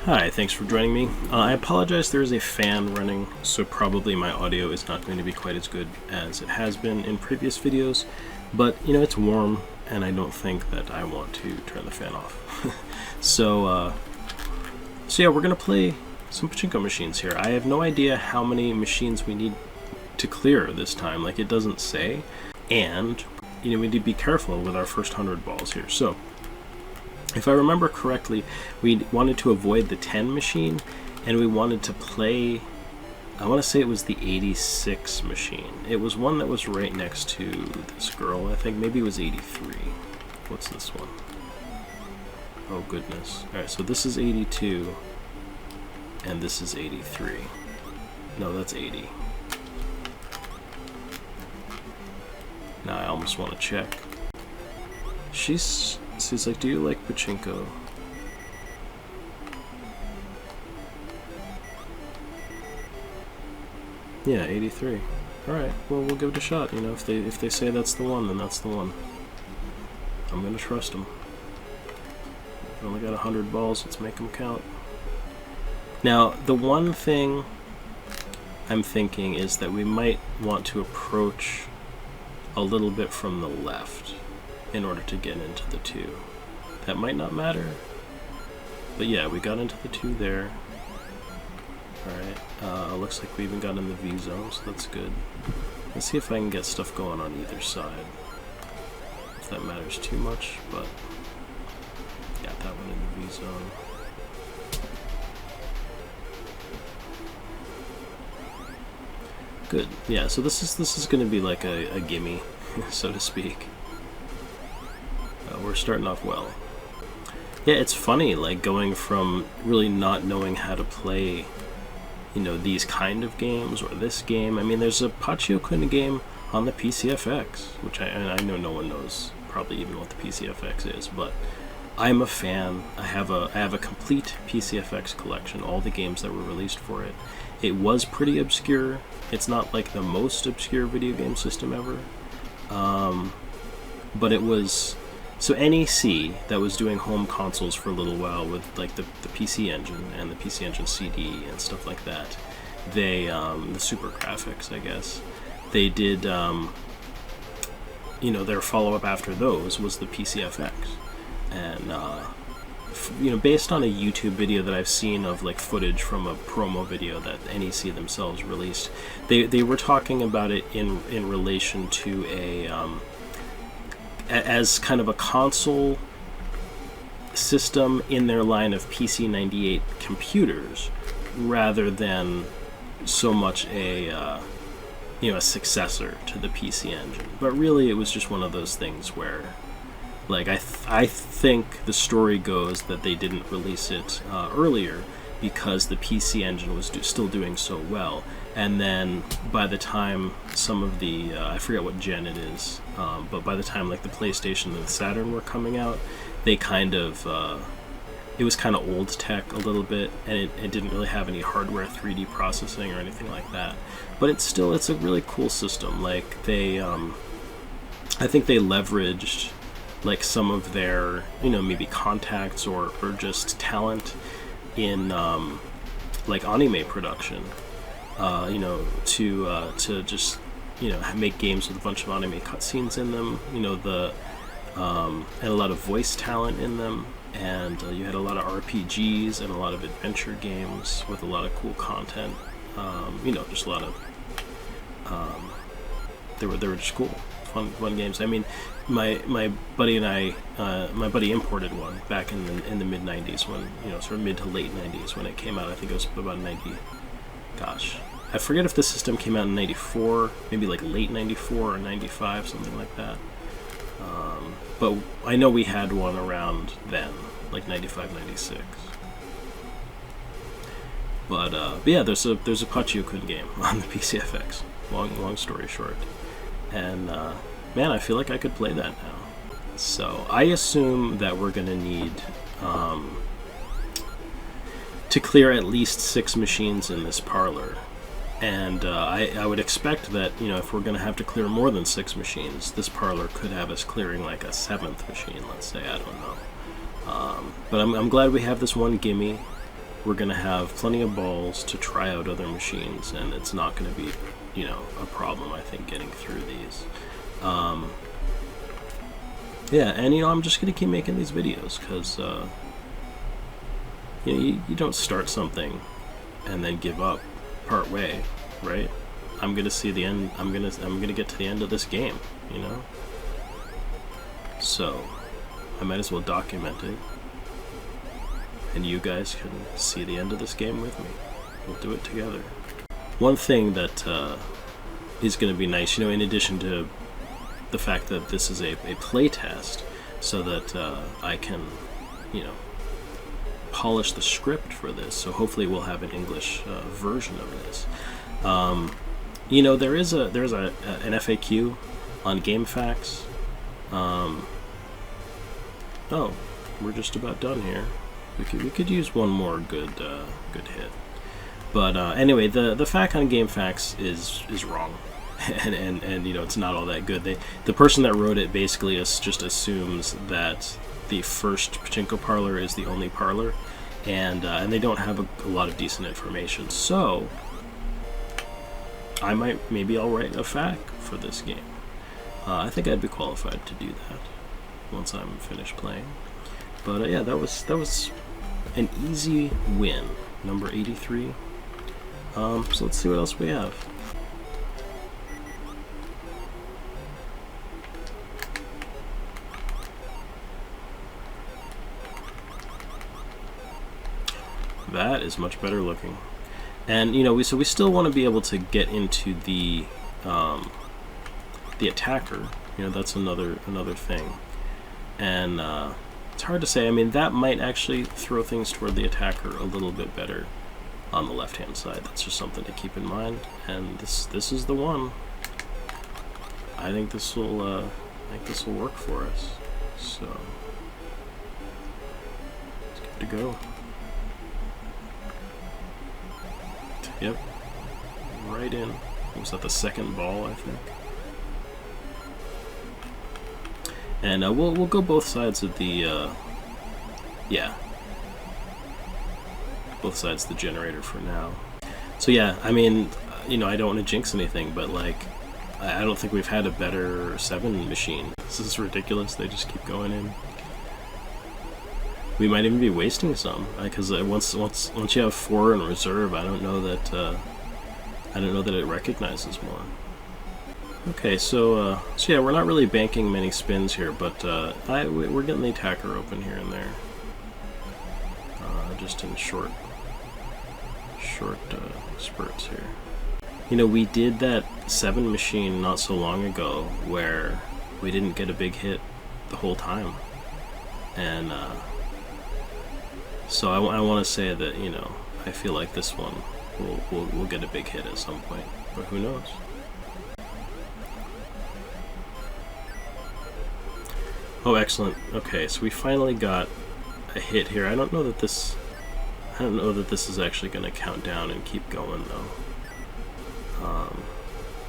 Hi, thanks for joining me. I apologize, there is a fan running, so probably my audio is not going to be quite as good as it has been in previous videos, but you know, it's warm and I don't think that I want to turn the fan off. So yeah, we're going to play some Pachinko machines here. I have no idea how many machines we need to clear this time, like it doesn't say, and you know, we need to be careful with our first 100 balls here. So if I remember correctly, we wanted to avoid the 10 machine, and we wanted to play, I want to say it was the 86 machine. It was one that was right next to this girl, I think. Maybe it was 83. What's this one? Oh, goodness. Alright, so this is 82, and this is 83. No, that's 80. Now I almost want to check. She's like, do you like Pachinko? Yeah, 83. Alright, well, we'll give it a shot. You know, if they say that's the one, then that's the one. I'm gonna trust them. We've only got 100 balls, let's make them count. Now, the one thing I'm thinking is that we might want to approach a little bit from the left in order to get into the 2. That might not matter, but yeah, we got into the 2 there. Alright, looks like we even got in the V zone, so that's good. Let's see if I can get stuff going on either side. If that matters too much, but got that one in the V zone. Good, yeah, so this is going to be like a gimme, so to speak. We're starting off well. Yeah, it's funny, like, going from really not knowing how to play, you know, these kind of games, or this game. I mean, there's a Pachio-kun game on the PCFX, which I know no one knows probably even what the PCFX is, but I'm a fan. I have a complete PCFX collection, all the games that were released for it. It was pretty obscure. It's not like the most obscure video game system ever, but it was. So NEC, that was doing home consoles for a little while with like the PC Engine and the PC Engine CD and stuff like that, they, the Super Graphics, I guess, they did, you know, their follow-up after those was the PCFX. And, you know, based on a YouTube video that I've seen of like footage from a promo video that NEC themselves released, they were talking about it in relation to as kind of a console system in their line of PC-98 computers, rather than so much a you know, a successor to the PC Engine. But really, it was just one of those things where, like, I think the story goes that they didn't release it earlier because the PC Engine was still doing so well, and then by the time some of the I forget what gen it is, but by the time like the PlayStation and the Saturn were coming out, they kind of it was kind of old tech a little bit, and it didn't really have any hardware 3D processing or anything like that. But it's a really cool system. Like, they I think they leveraged like some of their, you know, maybe contacts or just talent in like anime production, you know, to just, you know, make games with a bunch of anime cutscenes in them, you know, and a lot of voice talent in them, and you had a lot of RPGs and a lot of adventure games with a lot of cool content, you know, just a lot of they were just cool, fun games. I mean, my buddy and I, my buddy imported one back in the mid 90s, when, you know, sort of mid to late 90s when it came out. I think it was about 90. Gosh, I forget if the system came out in 94, maybe like late 94 or 95, something like that. But I know we had one around then, like 95, 96. But yeah, there's a Pachio-kun game on the PCFX. Long story short, and man, I feel like I could play that now. So I assume that we're gonna need to clear at least 6 machines in this parlor. And I would expect that, you know, if we're going to have to clear more than 6 machines, this parlor could have us clearing like a 7th machine, let's say, I don't know. But I'm glad we have this one gimme. we're going to have plenty of balls to try out other machines, and it's not going to be, you know, a problem, I think, getting through these. Yeah, and, you know, I'm just going to keep making these videos, because, you know, you don't start something and then give up part way, right? I'm going to see the end, I'm going to get to the end of this game, you know? So, I might as well document it. And you guys can see the end of this game with me. We'll do it together. One thing that is going to be nice, you know, in addition to the fact that this is a play test, so that I can, you know, polish the script for this, so hopefully we'll have an English version of this. You know, there's an FAQ on GameFAQs. Oh, we're just about done here. We could use one more good hit, but anyway, the FAQ on GameFAQs is wrong, and you know, it's not all that good. The person that wrote it basically just assumes that the first pachinko parlor is the only parlor, and they don't have a lot of decent information. So maybe I'll write a FAQ for this game. I think I'd be qualified to do that once I'm finished playing. But yeah, that was an easy win, number 83. So let's see what else we have. That is much better looking. And you know, we still want to be able to get into the attacker. You know, that's another thing. And it's hard to say. I mean, that might actually throw things toward the attacker a little bit better on the left-hand side. That's just something to keep in mind. And this is the one. I think this will work for us. So it's good to go. Yep, right in. Was that the second ball, I think? And we'll go both sides of the yeah, both sides of the generator for now. So yeah, I mean, you know, I don't want to jinx anything, but like, I don't think we've had a better 7 machine. This is ridiculous. They just keep going in. We might even be wasting some, because once you have 4 in reserve, I don't know that it recognizes more. Okay, so yeah, we're not really banking many spins here, but we're getting the attacker open here and there, just in short spurts here. You know, we did that 7 machine not so long ago where we didn't get a big hit the whole time, and so I want to say that, you know, I feel like this one we'll get a big hit at some point, but who knows? Oh, excellent. Okay, so we finally got a hit here. I don't know that this is actually going to count down and keep going, though.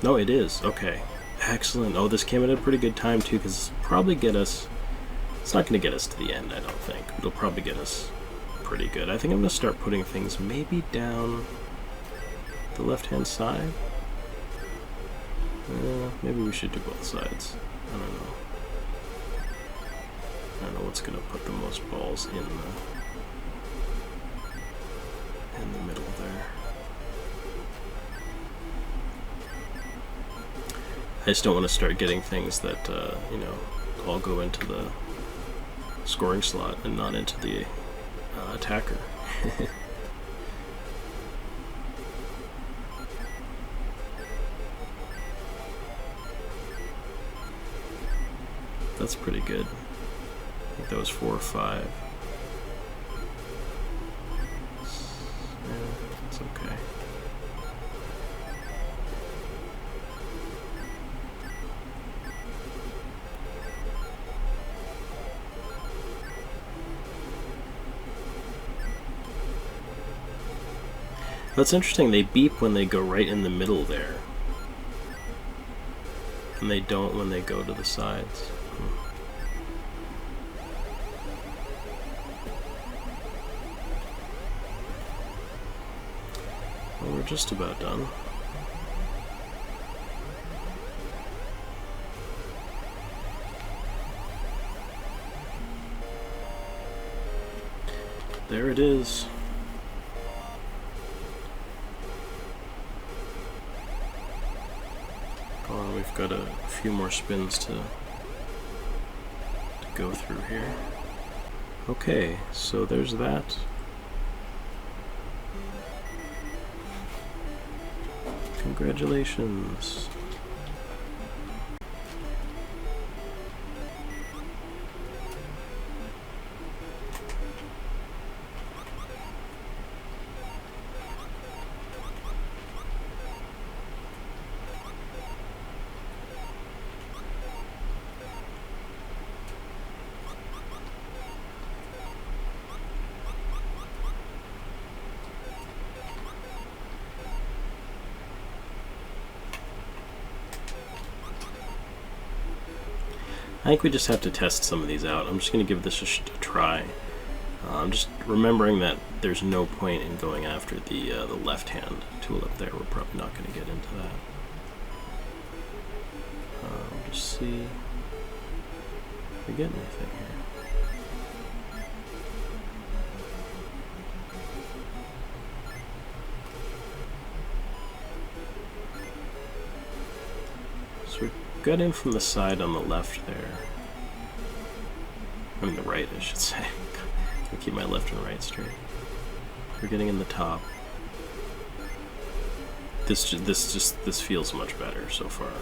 No, it is. Okay, excellent. Oh, this came at a pretty good time, too, because probably get us... It's not going to get us to the end, I don't think. It'll probably get us pretty good. I think I'm going to start putting things maybe down the left-hand side. Maybe we should do both sides. I don't know. I don't know what's going to put the most balls in the middle there. I just don't want to start getting things that, you know, all go into the scoring slot and not into the attacker. That's pretty good. I think that was 4 or 5. Yeah, it's okay. That's interesting, they beep when they go right in the middle there. And they don't when they go to the sides. Well, we're just about done. There it is. Oh, we've got a few more spins to go through here. Okay, so there's that. Congratulations. I think we just have to test some of these out. I'm just going to give this a try. I'm just remembering that there's no point in going after the left-hand tool up there. We're probably not going to get into that. We'll just see if we get anything here. So we got in from the side on the left there. I mean the right, I should say. I'll keep my left and right straight. We're getting in the top. This feels much better so far.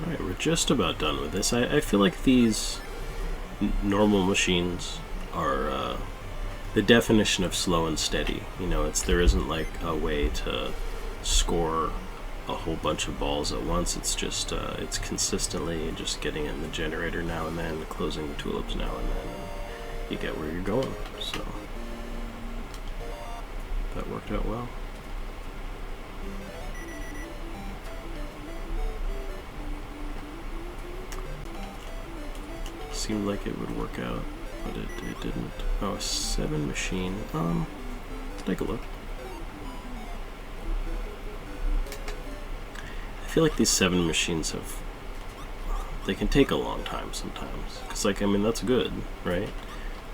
Alright, we're just about done with this. I feel like these normal machines are the definition of slow and steady. You know, there isn't like a way to score a whole bunch of balls at once. It's just it's consistently just getting in the generator now and then, closing the tulips now and then, and you get where you're going. So that worked out well. Seemed like it would work out, but it didn't. Oh, a 7 machine. Let's take a look. I feel like these 7 machines they can take a long time sometimes. Cause like, I mean, that's good, right?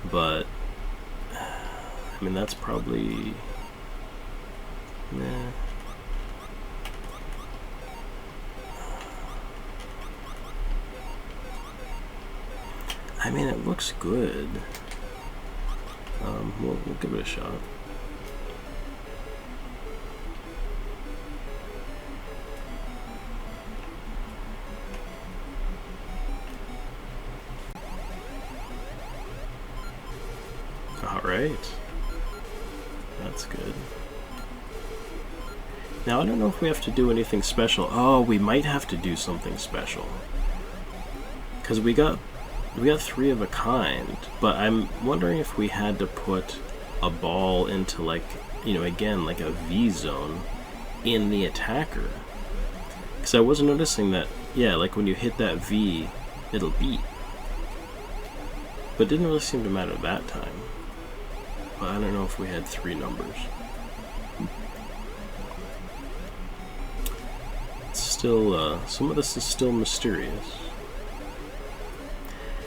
But, I mean, that's probably, nah. I mean, it looks good. We'll give it a shot. All right. That's good. Now, I don't know if we have to do anything special. Oh, we might have to do something special. Because we got 3 of a kind, but I'm wondering if we had to put a ball into, like, you know, again, like a V zone in the attacker. Because I was noticing that, yeah, like when you hit that V, it'll beat. But it didn't really seem to matter that time. But I don't know if we had 3 numbers. It's still, some of this is still mysterious.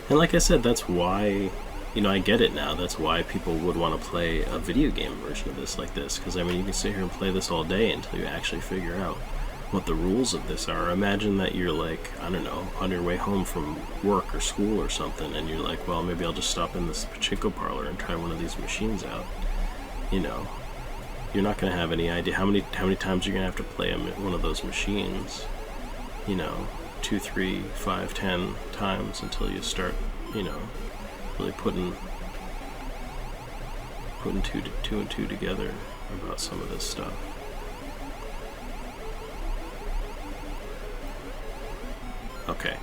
And like I said, that's why, you know, I get it now. That's why people would want to play a video game version of this like this. Because, I mean, you can sit here and play this all day until you actually figure out what the rules of this are. Imagine that you're, like, I don't know, on your way home from work or school or something, and you're like, well, maybe I'll just stop in this Pachinko parlor and try one of these machines out. You know, you're not going to have any idea how many times you're going to have to play one of those machines. You know, 2, 3, 5, 10 times until you start, you know, really putting two and two together about some of this stuff. Okay,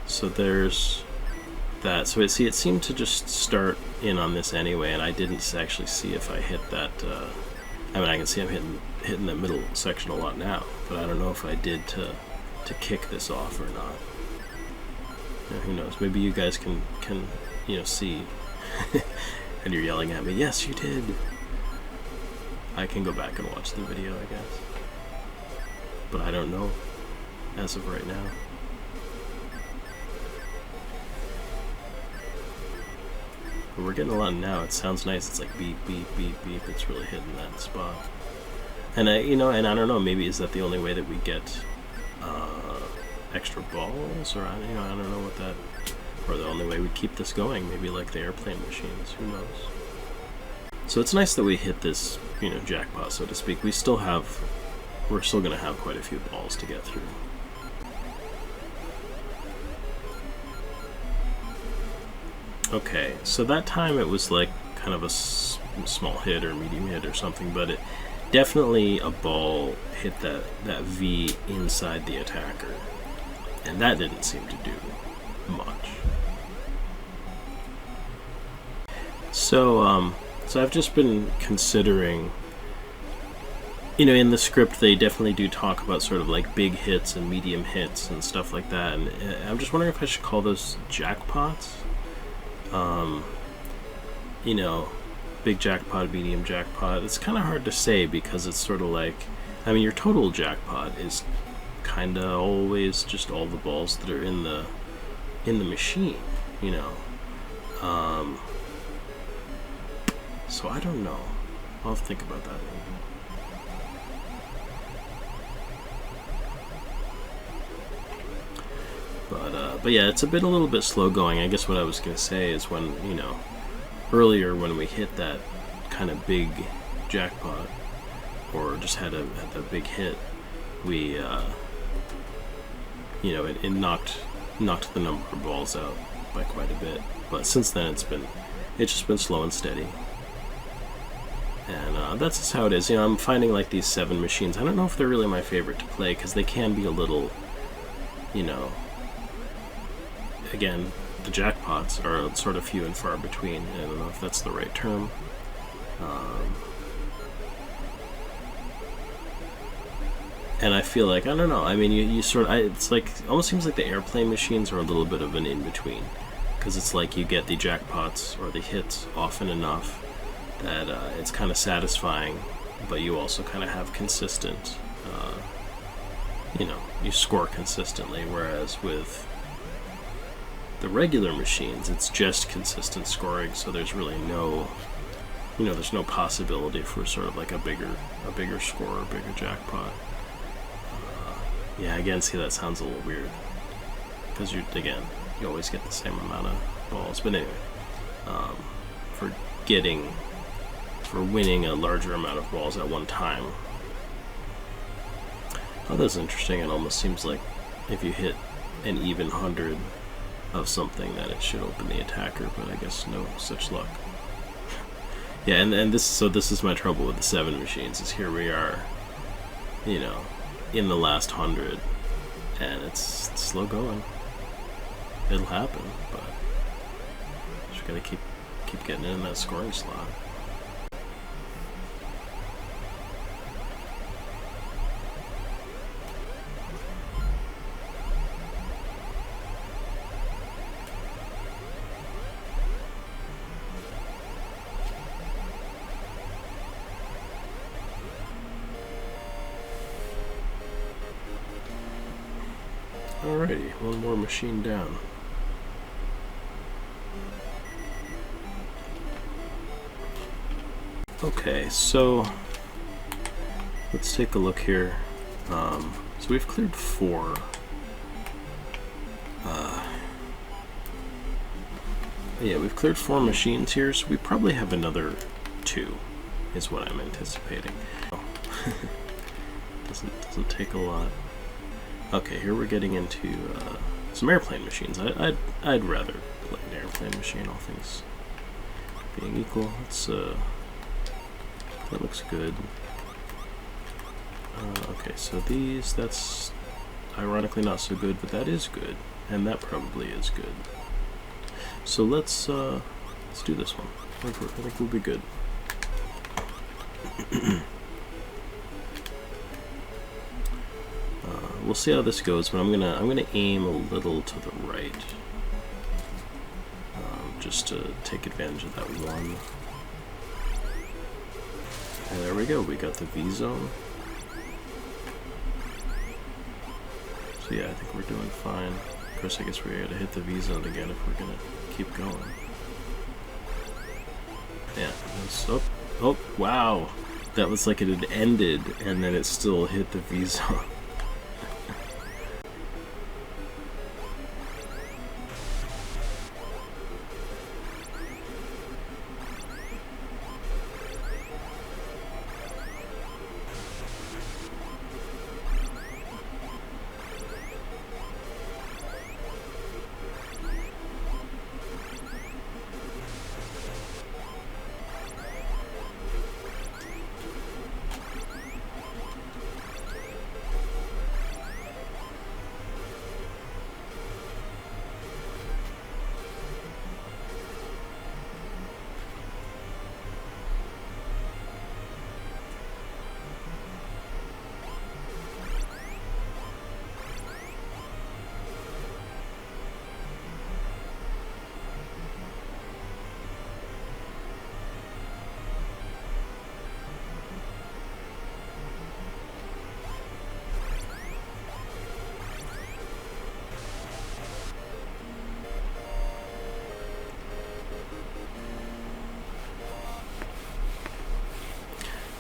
so there's that. So it seemed to just start in on this anyway, and I didn't actually see if I hit that. I mean, I can see I'm hitting the middle section a lot now, but I don't know if I did to kick this off or not. You know, who knows? Maybe you guys can see, and you're yelling at me. Yes, you did. I can go back and watch the video, I guess, but I don't know as of right now. But we're getting a lot now. It sounds nice. It's like beep, beep, beep, beep. It's really hitting that spot. And I don't know. Maybe is that the only way that we get extra balls, or I don't know what that, or the only way we keep this going. Maybe like the airplane machines. Who knows? So it's nice that we hit this, jackpot, so to speak. We're still going to have quite a few balls to get through. Okay, so that time it was like kind of a small hit or medium hit or something, but it definitely a ball hit that V inside the attacker, and that didn't seem to do much. So I've just been considering, in the script they definitely do talk about sort of like big hits and medium hits and stuff like that, and I'm just wondering if I should call those jackpots. Big jackpot, medium jackpot. It's kind of hard to say because it's sort of like, your total jackpot is kind of always just all the balls that are in the machine, So I don't know. I'll have to think about that. But yeah, it's a little bit slow going. I guess what I was going to say is when, earlier when we hit that kind of big jackpot, or just had a big hit, we, it knocked the number of balls out by quite a bit. But since then, it's just been slow and steady. And that's just how it is. I'm finding like these 7 machines. I don't know if they're really my favorite to play because they can be a little, again, the jackpots are sort of few and far between. I don't know if that's the right term. And I feel like, I don't know, you sort of, it's like, almost seems like the airplane machines are a little bit of an in-between. Because it's like you get the jackpots or the hits often enough that it's kind of satisfying, but you also kind of have consistent, you score consistently, whereas with the regular machines, it's just consistent scoring, so there's really no, there's no possibility for sort of like a bigger score or a bigger jackpot. Yeah, again, see, that sounds a little weird, because you always get the same amount of balls, but anyway, for winning a larger amount of balls at one time. Oh, that's interesting. It almost seems like if you hit an even 100 of something that it should open the attacker, but I guess no such luck. Yeah, and this is my trouble with the 7 machines, is here we are, in the last 100, and it's slow going. It'll happen, but just gotta keep getting in that scoring slot. Alrighty, one more machine down. Okay, so let's take a look here. So we've cleared 4. Yeah, we've cleared 4 machines here, so we probably have another 2, is what I'm anticipating. Oh. doesn't take a lot. Okay, here we're getting into some airplane machines. I'd rather play an airplane airplane machine, all things being equal. Let's, that looks good. Okay, so these, that's ironically not so good, but that is good, and that probably is good. So let's do this one. I think we'll be good. We'll see how this goes, but I'm gonna aim a little to the right, just to take advantage of that one. And there we go. We got the V zone. So yeah, I think we're doing fine. Of course, I guess we gotta hit the V zone again if we're gonna keep going. Yeah. Oh, wow. That was like it had ended, and then it still hit the V zone.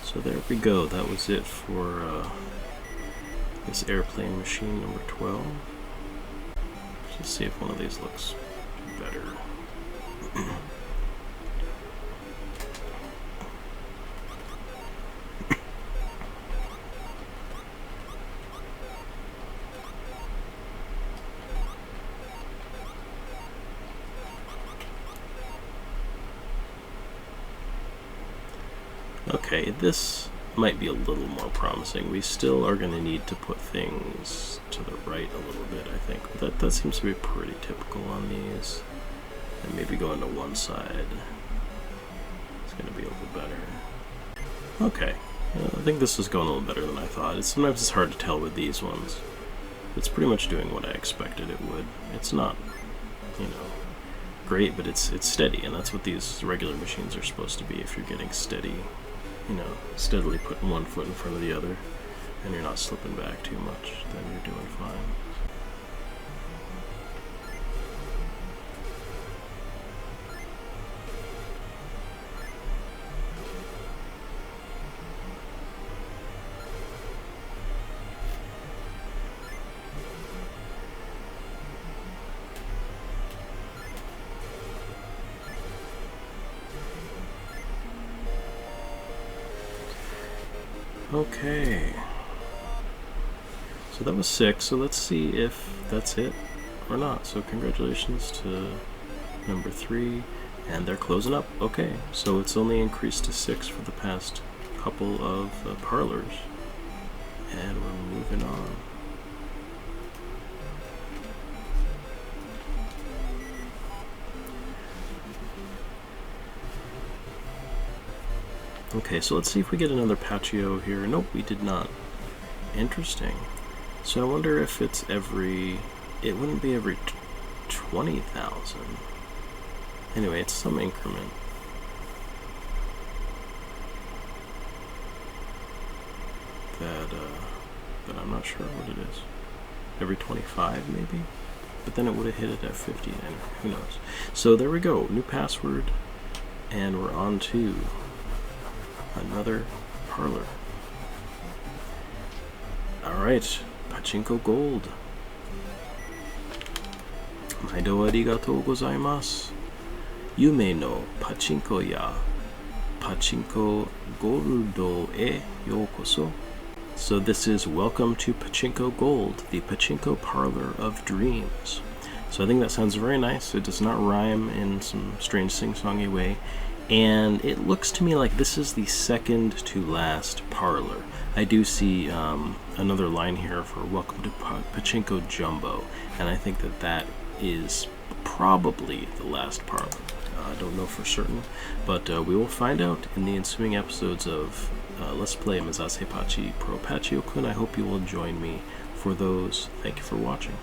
So there we go. That was it for this airplane machine number 12. Let's see if one of these looks better. Okay, this might be a little more promising. We still are going to need to put things to the right a little bit, I think. But that seems to be pretty typical on these. And maybe going to one side. It's going to be a little better. Okay, I think this is going a little better than I thought. Sometimes it's hard to tell with these ones. It's pretty much doing what I expected it would. It's not, you know, great, but it's steady, and that's what these regular machines are supposed to be. If you're getting steady, you know, steadily putting one foot in front of the other, and you're not slipping back too much, then you're doing fine. Okay, so that was 6, so let's see if that's it or not. So congratulations to number 3, and they're closing up. Okay, so it's only increased to 6 for the past couple of parlors, and we're moving on. Okay, so let's see if we get another Pachio here. Nope, we did not. Interesting. So I wonder if it's every... It wouldn't be every 20,000. Anyway, it's some increment. That I'm not sure what it is. Every 25, maybe? But then it would have hit it at 50, and who knows. So there we go. New password, and we're on to another parlor. Alright, Pachinko Gold. Maido arigatou gozaimasu. Yume no Pachinko ya Pachinko Goldo e yokoso. So this is Welcome to Pachinko Gold, the Pachinko Parlor of Dreams. So I think that sounds very nice. It does not rhyme in some strange sing-songy way. And it looks to me like this is the second to last parlor. I do see another line here for welcome to Pachinko Jumbo, and I think that that is probably the last parlor. I don't know for certain, but we will find out in the ensuing episodes of Let's Play Mezase Pachi Pro Pachio-kun. I hope you will join me for those. Thank you for watching.